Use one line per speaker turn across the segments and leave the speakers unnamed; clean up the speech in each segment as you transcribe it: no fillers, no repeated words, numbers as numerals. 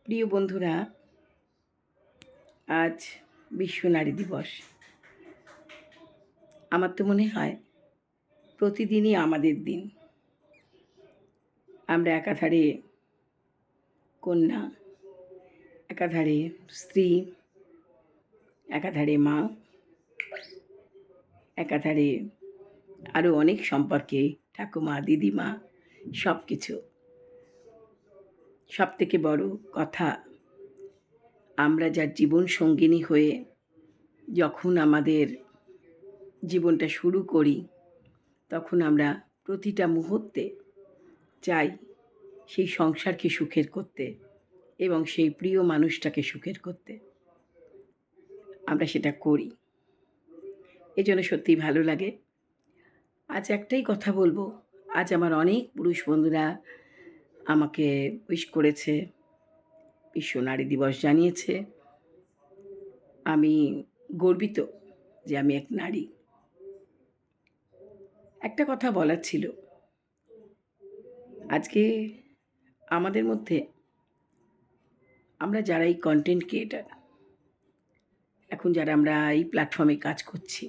প্রিয় বন্ধুরা, আজ বিশ্ব নারী দিবস। আমার তো মনে হয় প্রতিদিনই আমাদের দিন। আমরা একাধারে কন্যা, একাধারে স্ত্রী, একাধারে মা, একাধারে আরও অনেক সম্পর্কে ঠাকুমা, দিদিমা, সব কিছু। সবথেকে বড় কথা, আমরা যার জীবন সঙ্গিনী হয়ে যখন আমাদের জীবনটা শুরু করি, তখন আমরা প্রতিটা মুহূর্তে চাই সেই সংসারকে সুখের করতে এবং সেই প্রিয় মানুষটাকে সুখের করতে। আমরা সেটা করি। এজন্য সত্যিই ভালো লাগে। আজ একটাই কথা বলবো, আজ আমার অনেক পুরুষ বন্ধুরা আমাকে উইশ করেছে, বিশ্ব নারী দিবস জানিয়েছে। আমি গর্বিত যে আমি এক নারী। একটা কথা বলার ছিল, আজকে আমাদের মধ্যে আমরা যারা এই কন্টেন্ট ক্রিয়েটার, এখন যারা আমরা এই প্ল্যাটফর্মে কাজ করছি,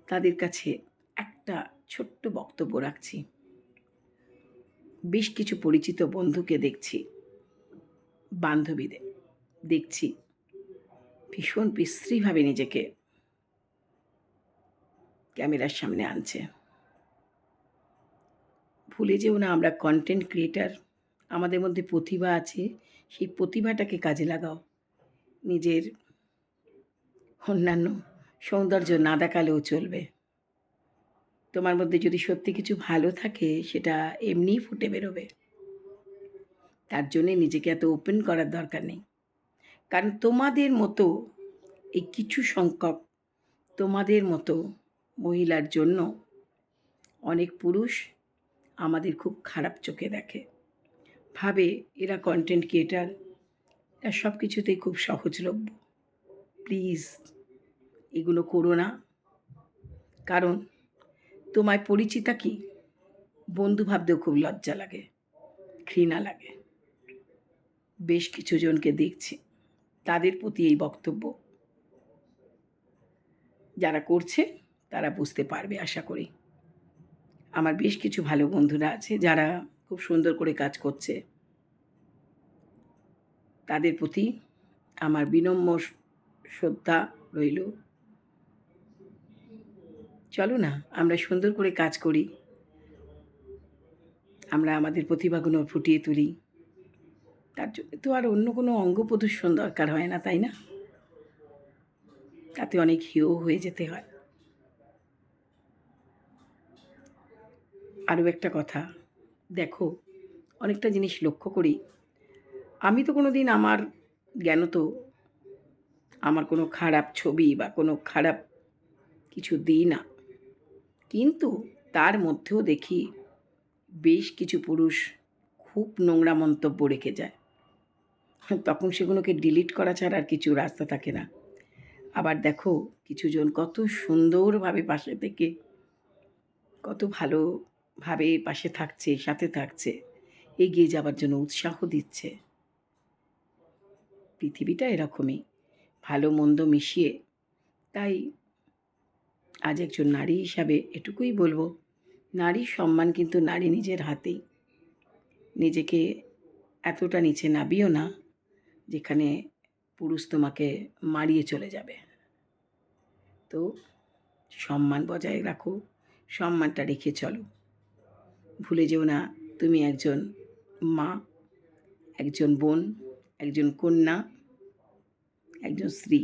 তাদের কাছে একটা ছোট্ট বক্তব্য রাখছি। বেশ কিছু পরিচিত বন্ধুকে দেখছি, বান্ধবীদের দেখছি ভীষণ বিশ্রীভাবে নিজেকে ক্যামেরার সামনে আনছে। ভুলে যেও না, আমরা কন্টেন্ট ক্রিয়েটার, আমাদের মধ্যে প্রতিভা আছে, সেই প্রতিভাটাকে কাজে লাগাও। নিজের অন্যান্য সৌন্দর্য না দেখালেও চলবে। তোমার মধ্যে যদি সত্যি কিছু ভালো থাকে, সেটা এমনিই ফুটে বেরোবে। তার জন্যে নিজেকে এত ওপেন করার দরকার নেই। কারণ তোমাদের মতো এই কিছু সংখ্যক তোমাদের মতো মহিলার জন্য অনেক পুরুষ আমাদের খুব খারাপ চোখে দেখে, ভাবে এরা কন্টেন্ট ক্রিয়েটার, এরা সব কিছুতেই খুব সহজলভ্য। প্লিজ এগুলো করো না। কারণ তোমায় পরিচিতা কি বন্ধু ভাবতেও খুব লজ্জা লাগে, ঘৃণা লাগে। বেশ কিছু জনকে দেখছি, তাদের প্রতি এই বক্তব্য। যারা করছে তারা বুঝতে পারবে আশা করি। আমার বেশ কিছু ভালো বন্ধুরা আছে যারা খুব সুন্দর করে কাজ করছে, তাদের প্রতি আমার বিনম্র শ্রদ্ধা রইল। চলো না, আমরা সুন্দর করে কাজ করি, আমরা আমাদের প্রতিভাগুলো ফুটিয়ে তুলি। তার জন্য তো আর অন্য কোনো অঙ্গ প্রদর্শন দরকার হয় না, তাই না? তাতে অনেক হেয় হয়ে যেতে হয়। আরও একটা কথা, দেখো, অনেকটা জিনিস লক্ষ্য করি। আমি তো কোনো দিন আমার জ্ঞানত আমার কোনো খারাপ ছবি বা কোনো খারাপ কিছু দিই না, কিন্তু তার মধ্যেও দেখি বেশ কিছু পুরুষ খুব নোংরা মন্তব্য রেখে যায়। তখন সেগুলোকে ডিলিট করা ছাড়া আর কিছু রাস্তা থাকে না। আবার দেখো, কিছুজন কত সুন্দরভাবে পাশে থেকে কত ভালোভাবে পাশে থাকছে, সাথে থাকছে, এগিয়ে যাবার জন্য উৎসাহ দিচ্ছে। পৃথিবীটা এরকমই, ভালো মন্দ মিশিয়ে। তাই আজ একজন নারী হিসাবে এটুকুই বলবো, নারীর সম্মান কিন্তু নারী নিজের হাতেই। নিজেকে এতটা নিচে নামিও না যেখানে পুরুষ তোমাকে মারিয়ে চলে যাবে। তো সম্মান বজায় রাখো, সম্মানটা রেখে চলো। ভুলে যেও না, তুমি একজন মা, একজন বোন, একজন কন্যা, একজন স্ত্রী।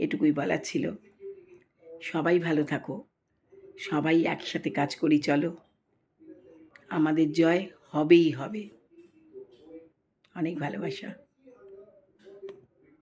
এটুকুই বলার ছিল। সবাই ভালো থাকো, সবাই একসাথে কাজ করি চলো। আমাদের জয় হবেই হবে। অনেক ভালোবাসা।